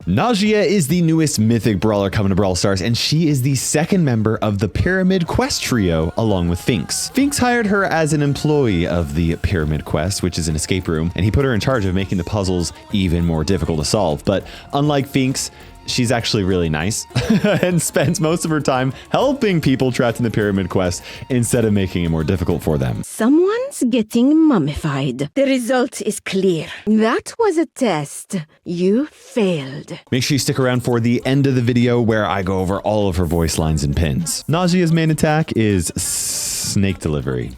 Najia is the newest mythic brawler coming to Brawl Stars, and she is the second member of the Pyramid Quest trio along with Finks. Finks hired her as an employee of the Pyramid Quest, which is an escape room, and he put her in charge of making the puzzles even more difficult to solve. But unlike Finks, she's actually really nice and spends most of her time helping people trapped in the Pyramid Quest instead of making it more difficult for them. Someone's getting mummified. The result is clear. That was a test. You failed. Make sure you stick around for the end of the video where I go over all of her voice lines and pins. Najia's main attack is snake delivery.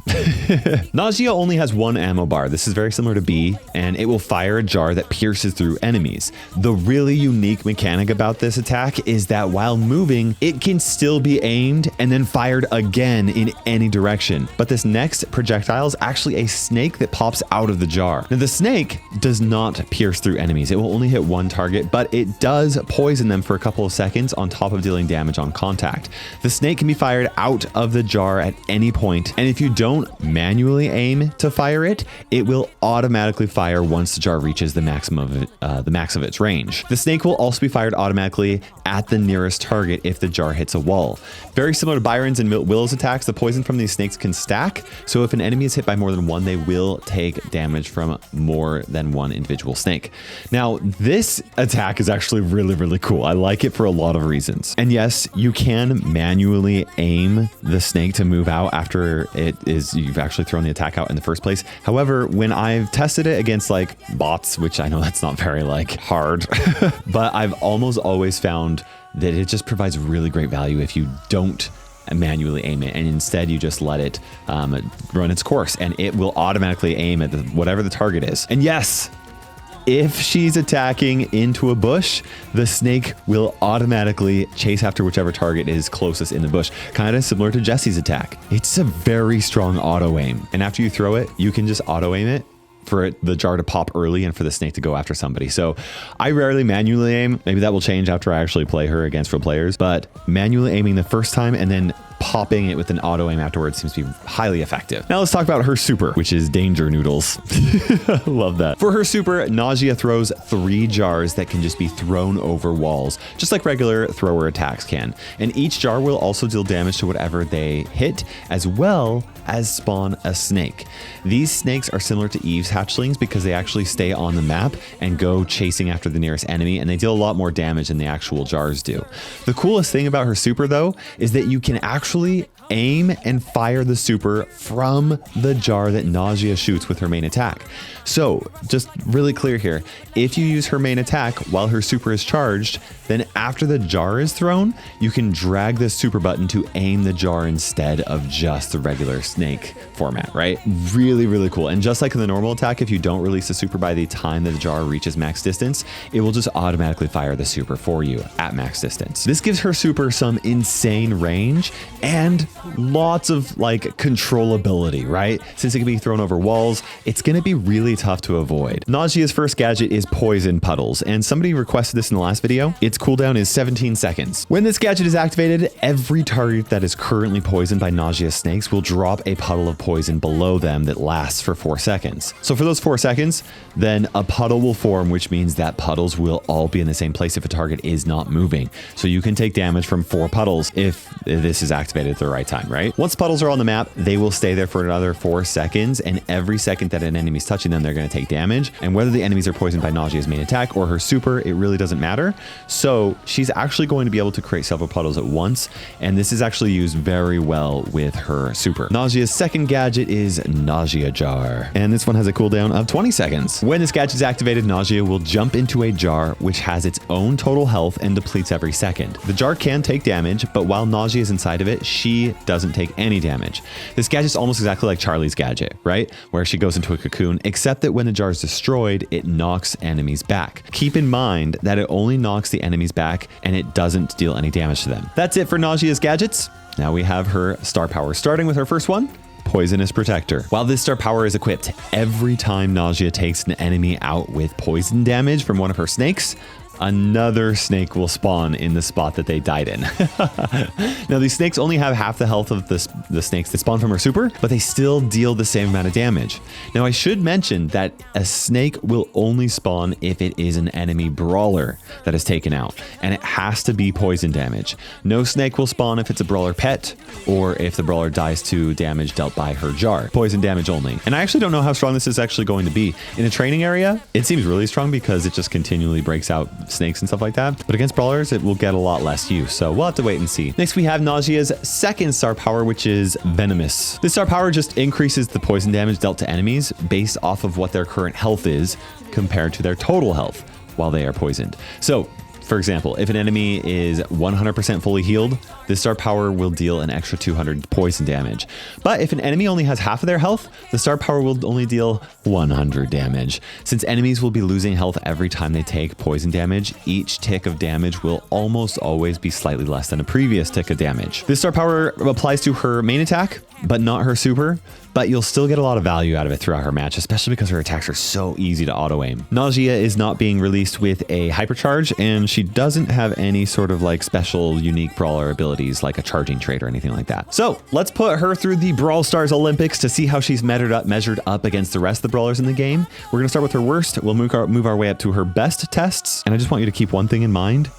Najia only has one ammo bar. This is very similar to B, and it will fire a jar that pierces through enemies. The really unique mechanic about this attack is that while moving, it can still be aimed and then fired again in any direction. But this next projectile is actually a snake that pops out of the jar. Now, the snake does not pierce through enemies. It will only hit one target, but it does poison them for a couple of seconds on top of dealing damage on contact. The snake can be fired out of the jar at any point, and if you don't manually aim to fire it, it will automatically fire once the jar reaches the max of its range. The snake will also be fired automatically at the nearest target if the jar hits a wall. Very similar to Byron's and Willow's attacks, the poison from these snakes can stack, so if an enemy is hit by more than one, they will take damage from more than one individual snake. Now, this attack is actually really cool. I like it for a lot of reasons. And yes, you can manually aim the snake to move out after you've actually thrown the attack out in the first place. However, when I've tested it against like bots, which I know that's not very like hard, but I've almost always found that it just provides really great value if you don't manually aim it and instead you just let it run its course, and it will automatically aim at whatever the target is. And yes, if she's attacking into a bush, the snake will automatically chase after whichever target is closest in the bush, kind of similar to Jesse's attack. It's a very strong auto aim, and after you throw it, you can just auto aim it for the jar to pop early and for the snake to go after somebody. So I rarely manually aim. Maybe that will change after I actually play her against real players, but manually aiming the first time and then popping it with an auto aim afterwards seems to be highly effective. Now let's talk about her super, which is Danger Noodles. Love that. For her super, Najia throws 3 jars that can just be thrown over walls, just like regular thrower attacks can. And each jar will also deal damage to whatever they hit, as well as spawn a snake. These snakes are similar to Eve's hatchlings because they actually stay on the map and go chasing after the nearest enemy, and they deal a lot more damage than the actual jars do. The coolest thing about her super, though, is that you can actually aim and fire the super from the jar that Najia shoots with her main attack. So just really clear here, if you use her main attack while her super is charged, then after the jar is thrown, you can drag the super button to aim the jar instead of just the regular snake format, right? Really cool. And just like in the normal attack, if you don't release the super by the time that the jar reaches max distance, it will just automatically fire the super for you at max distance. This gives her super some insane range and lots of like controllability, right? Since it can be thrown over walls, it's going to be really tough to avoid. Najia's first gadget is Poison Puddles, and somebody requested this in the last video. Its cooldown is 17 seconds. When this gadget is activated, every target that is currently poisoned by Najia's snakes will drop a puddle of poison below them that lasts for 4 seconds. So for those 4 seconds, then a puddle will form, which means that puddles will all be in the same place if a target is not moving. So you can take damage from 4 puddles if this is activated at the right time, right? Once puddles are on the map, they will stay there for another 4 seconds, and every second that an enemy is touching them, they're going to take damage. And whether the enemies are poisoned by Najia's main attack or her super, it really doesn't matter. So she's actually going to be able to create several puddles at once, and this is actually used very well with her super. Najia's second gadget is Najia Jar, and this one has a cooldown of 20 seconds. When this gadget is activated, Najia will jump into a jar which has its own total health and depletes every second. The jar can take damage, but while Najia is inside of it, she doesn't take any damage. This gadget is almost exactly like Charlie's gadget, right? Where she goes into a cocoon, except that when the jar is destroyed, it knocks enemies back. Keep in mind that it only knocks the enemies back and it doesn't deal any damage to them. That's it for Najia's gadgets. Now we have her star power, starting with her first one, Poisonous Protector. While this star power is equipped, every time Najia takes an enemy out with poison damage from one of her snakes, another snake will spawn in the spot that they died in. Now, these snakes only have half the health of the snakes that spawn from her super, but they still deal the same amount of damage. Now, I should mention that a snake will only spawn if it is an enemy brawler that is taken out, and it has to be poison damage. No snake will spawn if it's a brawler pet or if the brawler dies to damage dealt by her jar. Poison damage only. And I actually don't know how strong this is actually going to be. In a training area, it seems really strong because it just continually breaks out snakes and stuff like that. But against brawlers, it will get a lot less use. So we'll have to wait and see. Next, we have Najia's second star power, which is Venomous. This star power just increases the poison damage dealt to enemies based off of what their current health is compared to their total health while they are poisoned. So, for example, if an enemy is 100% fully healed, this star power will deal an extra 200 poison damage. But if an enemy only has half of their health, the star power will only deal 100 damage. Since enemies will be losing health every time they take poison damage, each tick of damage will almost always be slightly less than a previous tick of damage. This star power applies to her main attack, but not her super. But you'll still get a lot of value out of it throughout her match, especially because her attacks are so easy to auto-aim. Najia is not being released with a hypercharge, and she doesn't have any sort of like special unique brawler abilities like a charging trait or anything like that. So let's put her through the Brawl Stars Olympics to see how she's measured up against the rest of the brawlers in the game. We're going to start with her worst. We'll move our way up to her best tests. And I just want you to keep one thing in mind.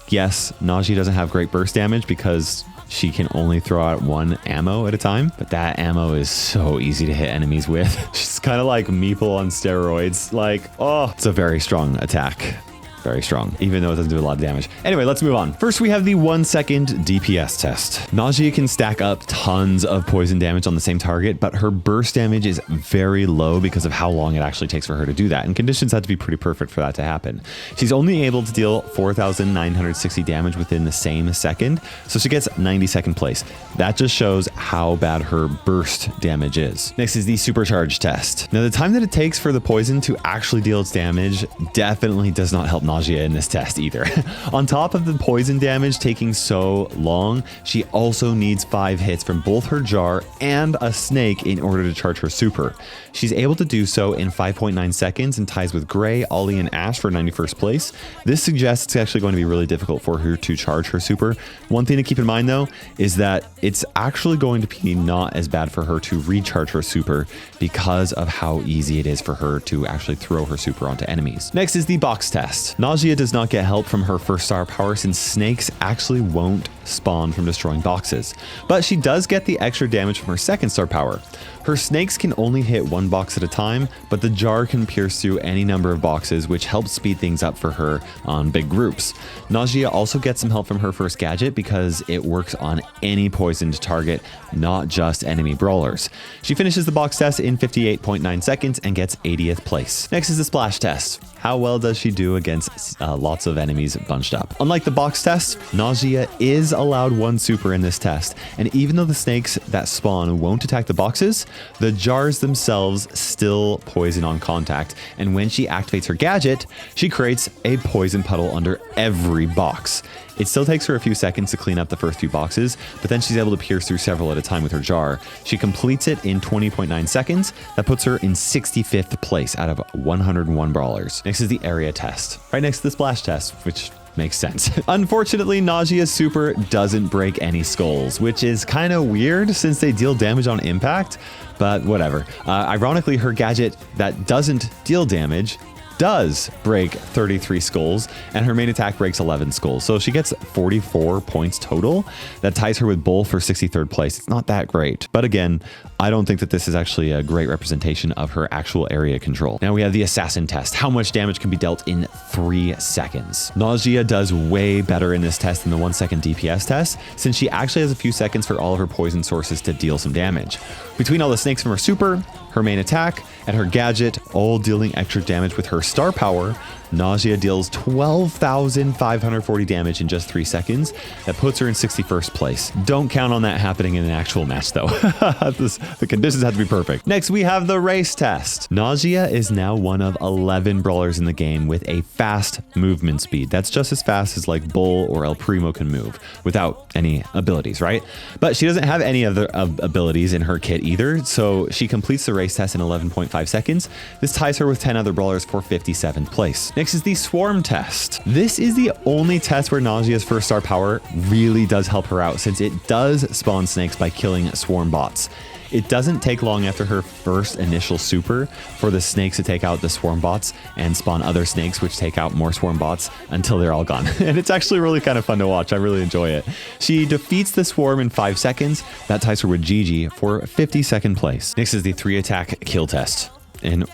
Yes, Najia doesn't have great burst damage because she can only throw out one ammo at a time, but that ammo is so easy to hit enemies with. She's kind of like Meeple on steroids. Like, oh, it's a very strong attack. Very strong, even though it doesn't do a lot of damage. Anyway, let's move on. First, we have the 1 second DPS test. Najia can stack up tons of poison damage on the same target, but her burst damage is very low because of how long it actually takes for her to do that. And conditions have to be pretty perfect for that to happen. She's only able to deal 4,960 damage within the same second, so she gets 92nd place. That just shows how bad her burst damage is. Next is the supercharge test. Now, the time that it takes for the poison to actually deal its damage definitely does not help Najia in this test either. On top of the poison damage taking so long, she also needs 5 hits from both her jar and a snake in order to charge her super. She's able to do so in 5.9 seconds and ties with Gray, Ollie, and Ash for 91st place. This suggests it's actually going to be really difficult for her to charge her super. One thing to keep in mind though is that it's actually going to be not as bad for her to recharge her super because of how easy it is for her to actually throw her super onto enemies. Next is the box test. Najia does not get help from her first star power since snakes actually won't spawn from destroying boxes, but she does get the extra damage from her second star power. Her snakes can only hit one box at a time, but the jar can pierce through any number of boxes, which helps speed things up for her on big groups. Najia also gets some help from her first gadget because it works on any poisoned target, not just enemy brawlers. She finishes the box test in 58.9 seconds and gets 80th place. Next is the splash test. How well does she do against lots of enemies bunched up? Unlike the box test, Najia is allowed 1 super in this test, and even though the snakes that spawn won't attack the boxes, the jars themselves still poison on contact, and when she activates her gadget, she creates a poison puddle under every box. It still takes her a few seconds to clean up the first few boxes, but then she's able to pierce through several at a time with her jar. She completes it in 20.9 seconds. That puts her in 65th place out of 101 brawlers. Next is the area test, right next to the splash test, which makes sense. Unfortunately, Najia's super doesn't break any skulls, which is kind of weird since they deal damage on impact, but whatever. Ironically, her gadget that doesn't deal damage does break 33 skulls, and her main attack breaks 11 skulls. So she gets 44 points total. That ties her with Bull for 63rd place. It's not that great. But again, I don't think that this is actually a great representation of her actual area control. Now we have the assassin test. How much damage can be dealt in 3 seconds? Najia does way better in this test than the 1 second DPS test, since she actually has a few seconds for all of her poison sources to deal some damage. Between all the snakes from her super, her main attack, and her gadget, all dealing extra damage with her star power, Najia deals 12,540 damage in just 3 seconds. That puts her in 61st place. Don't count on that happening in an actual match though. The conditions have to be perfect. Next, we have the race test. Najia is now one of 11 brawlers in the game with a fast movement speed. That's just as fast as like Bull or El Primo can move without any abilities, right? But she doesn't have any other abilities in her kit either, so she completes the race test in 11.5 seconds. This ties her with 10 other brawlers for 57th place. Next is the swarm test. This is the only test where Najia's first star power really does help her out, since it does spawn snakes by killing swarm bots. It doesn't take long after her first initial super for the snakes to take out the swarm bots and spawn other snakes, which take out more swarm bots until they're all gone. And it's actually really kind of fun to watch. I really enjoy it. She defeats the swarm in 5 seconds. That ties her with Gigi for 52nd place. Next is the 3 attack kill test. And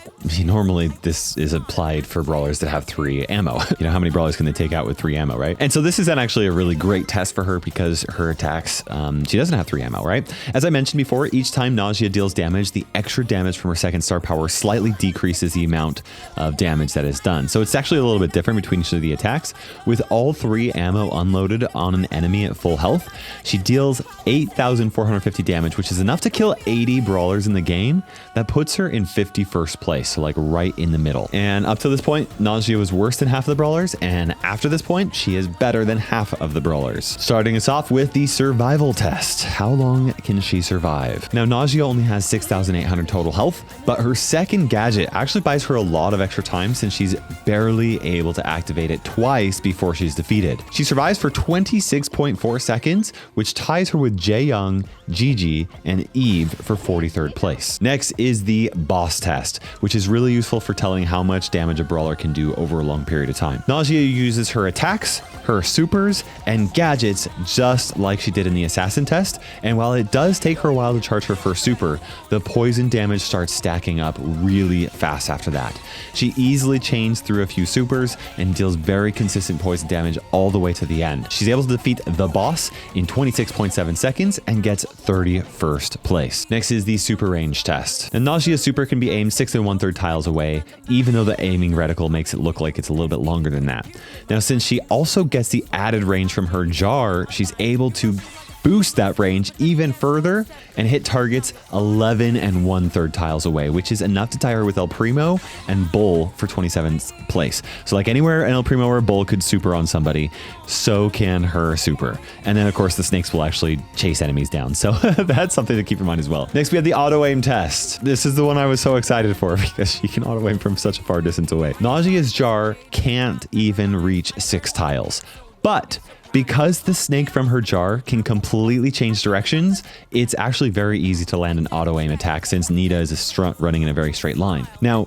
normally this is applied for brawlers that have 3 ammo. You know, how many brawlers can they take out with 3 ammo, right? And so this is then actually a really great test for her because her attacks, she doesn't have 3 ammo, right? As I mentioned before, each time Najia deals damage, the extra damage from her second star power slightly decreases the amount of damage that is done. So it's actually a little bit different between each of the attacks. With all 3 ammo unloaded on an enemy at full health, she deals 8,450 damage, which is enough to kill 80 brawlers in the game. That puts her in 51st place, so like right in the middle. And up to this point, Najia was worse than half of the brawlers, and after this point, she is better than half of the brawlers. Starting us off with the survival test. How long can she survive? Now, Najia only has 6,800 total health, but her second gadget actually buys her a lot of extra time since she's barely able to activate it twice before she's defeated. She survives for 26.4 seconds, which ties her with Jaeyoung, Gigi, and Eve for 43rd place. Next is the boss test, which is really useful for telling how much damage a brawler can do over a long period of time. Najia uses her attacks, her supers, and gadgets just like she did in the assassin test, and while it does take her a while to charge her first super, the poison damage starts stacking up really fast after that. She easily chains through a few supers and deals very consistent poison damage all the way to the end. She's able to defeat the boss in 26.7 seconds and gets 31st place. Next is the super range test. And Najia's super can be aimed 6 1/3 tiles away, even though the aiming reticle makes it look like it's a little bit longer than that. Now, since she also gets the added range from her jar, she's able to boost that range even further and hit targets 11 1/3 tiles away, which is enough to tie her with El Primo and Bull for 27th place. So like anywhere an El Primo or a Bull could super on somebody, so can her super. And then of course the snakes will actually chase enemies down. So that's something to keep in mind as well. Next we have the auto aim test. This is the one I was so excited for because she can auto aim from such a far distance away. Najia's jar can't even reach 6 tiles, but because the snake from her jar can completely change directions, it's actually very easy to land an auto aim attack since Nita is running in a very straight line. Now,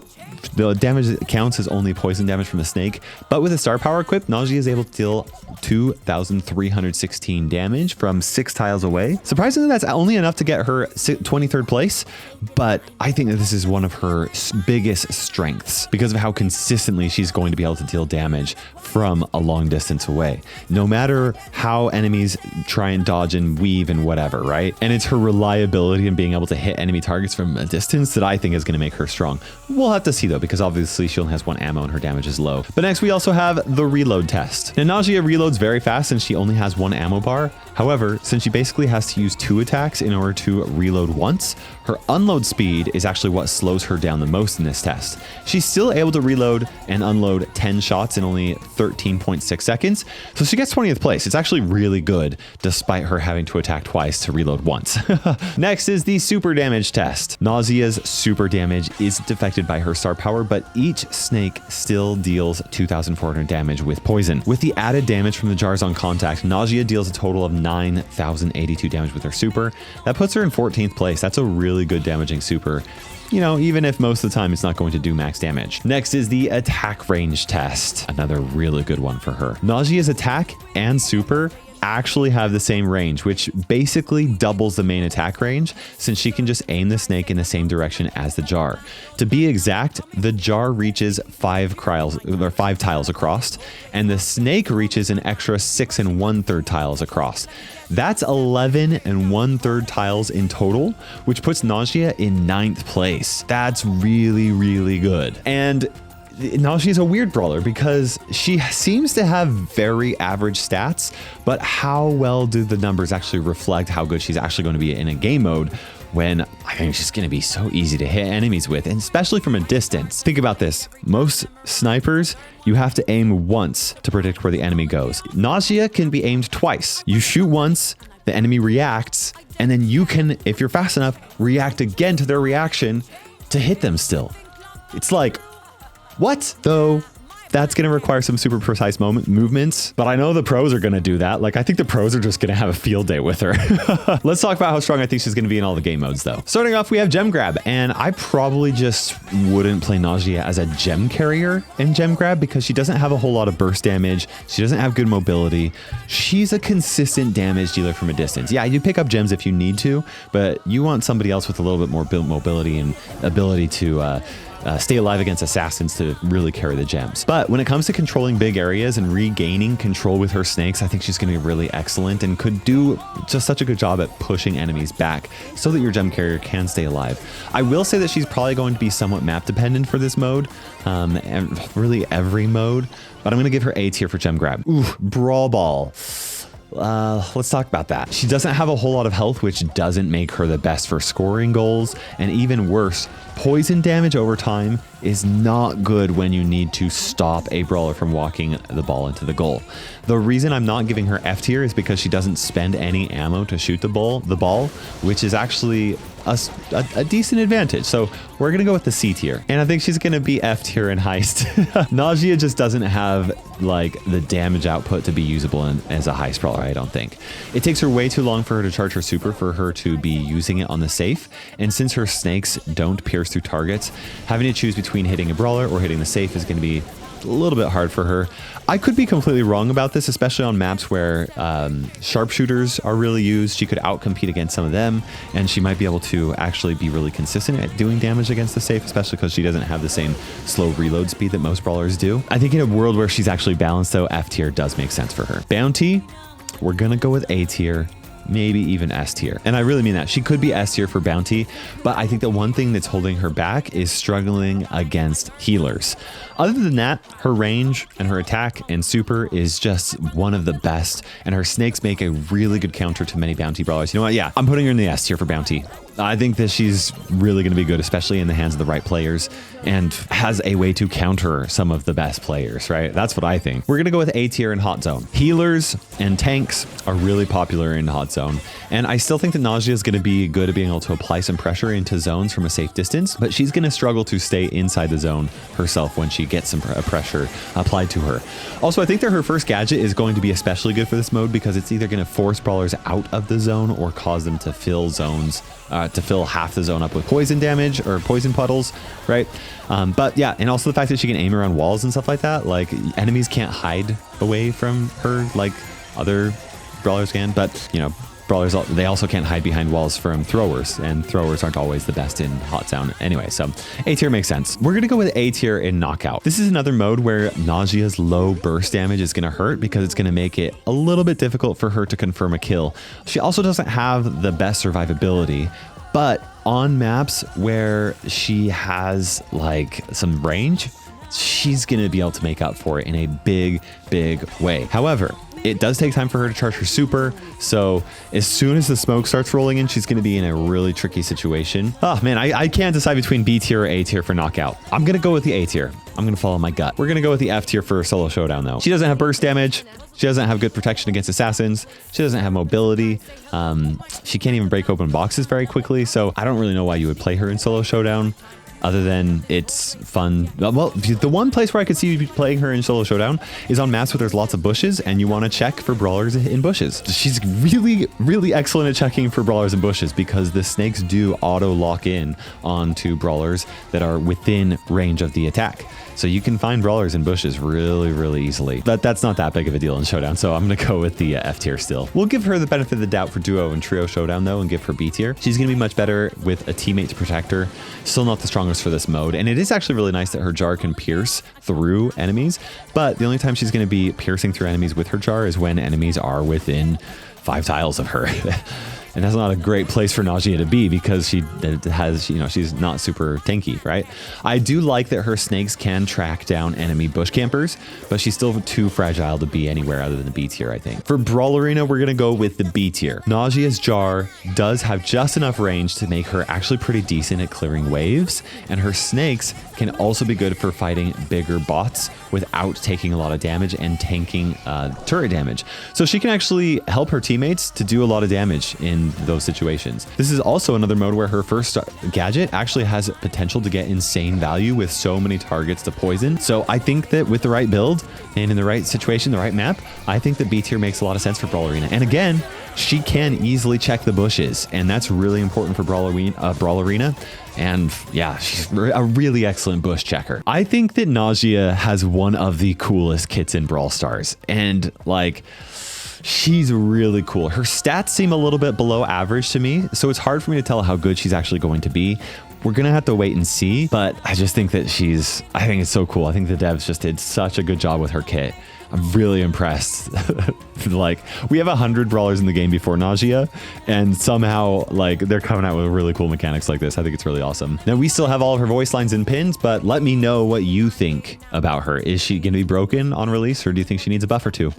the damage that counts is only poison damage from the snake, but with a star power equipped, Najia is able to deal 2,316 damage from 6 tiles away. Surprisingly, that's only enough to get her 23rd place, but I think that this is one of her biggest strengths because of how consistently she's going to be able to deal damage from a long distance away, no matter how enemies try and dodge and weave and whatever, right? And it's her reliability in being able to hit enemy targets from a distance that I think is going to make her strong. We'll have to see though, because obviously she only has 1 ammo and her damage is low. But next we also have the reload test. Now Najia reloads very fast since she only has 1 ammo bar. However, since she basically has to use 2 attacks in order to reload once, her unload speed is actually what slows her down the most in this test. She's still able to reload and unload 10 shots in only 13.6 seconds, so she gets 20th place. It's actually really good despite her having to attack twice to reload once. Next is the super damage test. Najia's super damage is affected by her star power, but each snake still deals 2,400 damage with poison. With the added damage from the jars on contact, Najia deals a total of 9,082 damage with her super. That puts her in 14th place. That's a really good damaging super, you know, even if most of the time it's not going to do max damage. Next is the attack range test. Another really good one for her. Najia's attack and super actually have the same range, which basically doubles the main attack range since she can just aim the snake in the same direction as the jar. To be exact, the jar reaches 5 tiles across, and the snake reaches an extra 6 1/3 tiles across. That's 11 1/3 tiles in total, which puts Najia in 9th place. That's really, really good. And now she's a weird brawler because she seems to have very average stats, but how well do the numbers actually reflect how good she's actually going to be in a game mode when I think she's going to be so easy to hit enemies with, and especially from a distance. Think about this. Most snipers, you have to aim once to predict where the enemy goes. Najia can be aimed twice. You shoot once, the enemy reacts, and then you can, if you're fast enough, react again to their reaction to hit them still. It's like, what? Though That's going to require some super precise movements, but I know the pros are going to do that. Like, I think the pros are just going to have a field day with her. Let's talk about how strong I think she's going to be in all the game modes, though. Starting off, we have Gem Grab, and I probably just wouldn't play Najia as a gem carrier in Gem Grab because she doesn't have a whole lot of burst damage. She doesn't have good mobility. She's a consistent damage dealer from a distance. Yeah, you pick up gems if you need to, but you want somebody else with a little bit more mobility and ability to stay alive against assassins to really carry the gems. But when it comes to controlling big areas and regaining control with her snakes, I think she's going to be really excellent and could do just such a good job at pushing enemies back so that your gem carrier can stay alive. I will say that she's probably going to be somewhat map dependent for this mode, and really every mode, but I'm going to give her A tier for Gem Grab. Ooh, Brawl Ball. Let's talk about that. She doesn't have a whole lot of health, which doesn't make her the best for scoring goals. And even worse, poison damage over time is not good when you need to stop a brawler from walking the ball into the goal. The reason I'm not giving her F tier is because she doesn't spend any ammo to shoot the ball, which is actually a decent advantage. So we're going to go with the C tier. And I think she's going to be F tier in Heist. Najia just doesn't have like the damage output to be usable as a Heist brawler, I don't think. It takes her way too long for her to charge her super for her to be using it on the safe. And since her snakes don't pierce through targets, having to choose between hitting a brawler or hitting the safe is going to be a little bit hard for her. I could be completely wrong about this, especially on maps where sharpshooters are really used. She could outcompete against some of them, and she might be able to actually be really consistent at doing damage against the safe, especially because she doesn't have the same slow reload speed that most brawlers do. I think in a world where she's actually balanced, though, F tier does make sense for her. Bounty, we're gonna go with A tier. Maybe even S tier. And I really mean that. She could be S tier for Bounty, but I think the one thing that's holding her back is struggling against healers. Other than that, her range and her attack and super is just one of the best, and her snakes make a really good counter to many Bounty brawlers. You know what? Yeah, I'm putting her in the S tier for Bounty. I think that she's really going to be good, especially in the hands of the right players, and has a way to counter some of the best players, right? That's what I think. We're going to go with A tier in Hot Zone. Healers and tanks are really popular in Hot Zone, and I still think that Najia is going to be good at being able to apply some pressure into zones from a safe distance, but she's going to struggle to stay inside the zone herself when she gets some pressure applied to her. Also, I think that her first gadget is going to be especially good for this mode because it's either going to force brawlers out of the zone or cause them to fill zones, to fill half the zone up with poison damage or poison puddles, right? But yeah, and also the fact that she can aim around walls and stuff like that, like enemies can't hide away from her like other brawlers can, but you know, brawlers, they also can't hide behind walls from throwers, and throwers aren't always the best in Hot Zone anyway, so A tier makes sense. We're gonna go with A tier in Knockout. This is another mode where Najia's low burst damage is gonna hurt because it's gonna make it a little bit difficult for her to confirm a kill. She also doesn't have the best survivability, but on maps where she has like some range, she's gonna be able to make up for it in a big way. However, it does take time for her to charge her super, so as soon as the smoke starts rolling in, she's going to be in a really tricky situation. Oh man, I can't decide between B tier or A tier for Knockout. I'm going to go with the A tier. I'm going to follow my gut. We're going to go with the F tier for Solo Showdown, though. She doesn't have burst damage. She doesn't have good protection against assassins. She doesn't have mobility. She can't even break open boxes very quickly, so I don't really know why you would play her in Solo Showdown, other than it's fun. Well, the one place where I could see you playing her in Solo Showdown is on maps where there's lots of bushes and you want to check for brawlers in bushes. She's really excellent at checking for brawlers in bushes because the snakes do auto lock in onto brawlers that are within range of the attack. So you can find brawlers in bushes really easily. But that's not that big of a deal in Showdown, so I'm going to go with the F tier still. We'll give her the benefit of the doubt for Duo and Trio Showdown, though, and give her B tier. She's going to be much better with a teammate to protect her. Still not the strongest for this mode, and it is actually really nice that her jar can pierce through enemies, but the only time she's going to be piercing through enemies with her jar is when enemies are within 5 tiles of her. And that's not a great place for Najia to be because she has, you know, she's not super tanky, right? I do like that her snakes can track down enemy bush campers, but she's still too fragile to be anywhere other than the B tier, I think. For Brawl Arena, we're going to go with the B tier. Najia's jar does have just enough range to make her actually pretty decent at clearing waves, and her snakes can also be good for fighting bigger bots without taking a lot of damage and tanking turret damage. So she can actually help her teammates to do a lot of damage in in those situations. This is also another mode where her first gadget actually has potential to get insane value with so many targets to poison. So I think that with the right build and in the right situation, the right map, I think that B tier makes a lot of sense for Brawlerina. And again, she can easily check the bushes, and that's really important for Brawlerina. And yeah, she's a really excellent bush checker. I think that Najia has one of the coolest kits in Brawl Stars, and like, she's really cool. Her stats seem a little bit below average to me, so it's hard for me to tell how good she's actually going to be. We're gonna have to wait and see, but I just think that I think it's so cool. I think the devs just did such a good job with her kit. I'm really impressed. Like, we have 100 brawlers in the game before Najia, and somehow like they're coming out with really cool mechanics like this. I think it's really awesome. Now, we still have all of her voice lines and pins, but let me know what you think about her. Is she gonna be broken on release, or do you think she needs a buff or two?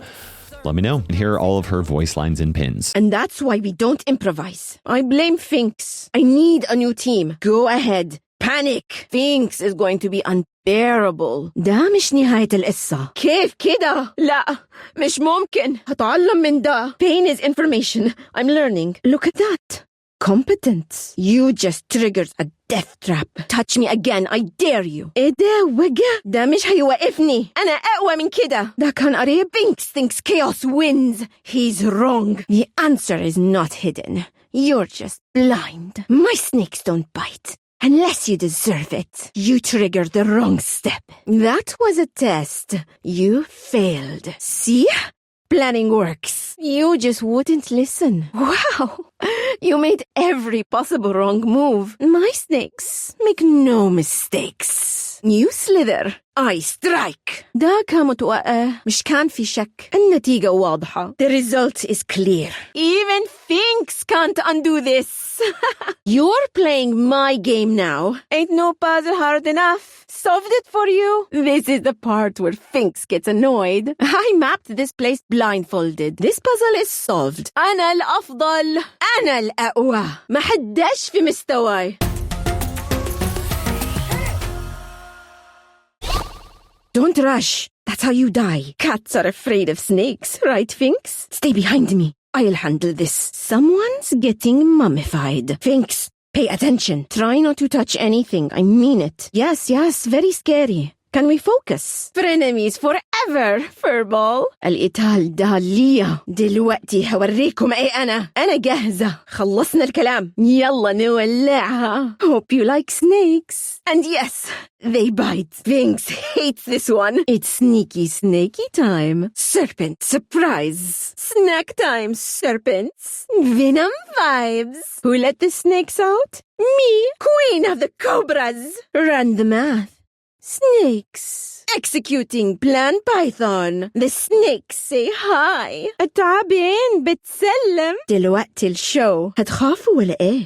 Let me know. And here are all of her voice lines and pins. And that's why we don't improvise. I blame Finks. I need a new team. Go ahead. Panic. Finks is going to be unbearable. ده مش نهاية القصة. كيف كده؟ لا مش ممكن. هتعلم من ده. Pain is information. I'm learning. Look at that. Competence. You just triggered a death trap. Touch me again. I dare you. ايه ده وجع؟ ده مش هيوقفني. أنا أقوى من كده. ده كان قريب. Finks thinks chaos wins. He's wrong. The answer is not hidden. You're just blind. My snakes don't bite. Unless you deserve it. You triggered the wrong step. That was a test. You failed. See? Planning works. You just wouldn't listen. Wow. You made every possible wrong move. My snakes make no mistakes. You slither. I strike. ده كان متوقع. مش كان في شك. النتيجة واضحة. The result is clear. Even Finks can't undo this. You're playing my game now. Ain't no puzzle hard enough. Solved it for you. This is the part where Finks gets annoyed. I mapped this place blindfolded. This puzzle is solved. أنا الأفضل. أنا الأقوى. ما حدش في مستواي. Don't rush. That's how you die. Cats are afraid of snakes, right, Finks? Stay behind me. I'll handle this. Someone's getting mummified. Finks, pay attention. Try not to touch anything. I mean it. Yes, very scary. Can we focus? Frenemies forever, Furball. القتال ده ليا. دلوقتي هوريكم ايه أنا جاهزة. خلصنا الكلام. يلا نولعها. Hope you like snakes. And yes, they bite. Finks hates this one. It's sneaky time. Serpent surprise. Snack time, serpents. Venom vibes. Who let the snakes out? Me, queen of the cobras. Run the math. Snakes. Executing Plan Python. The snakes say hi. التعابين بتسلم. دلوقتي الشو. هتخافوا ولا ايه؟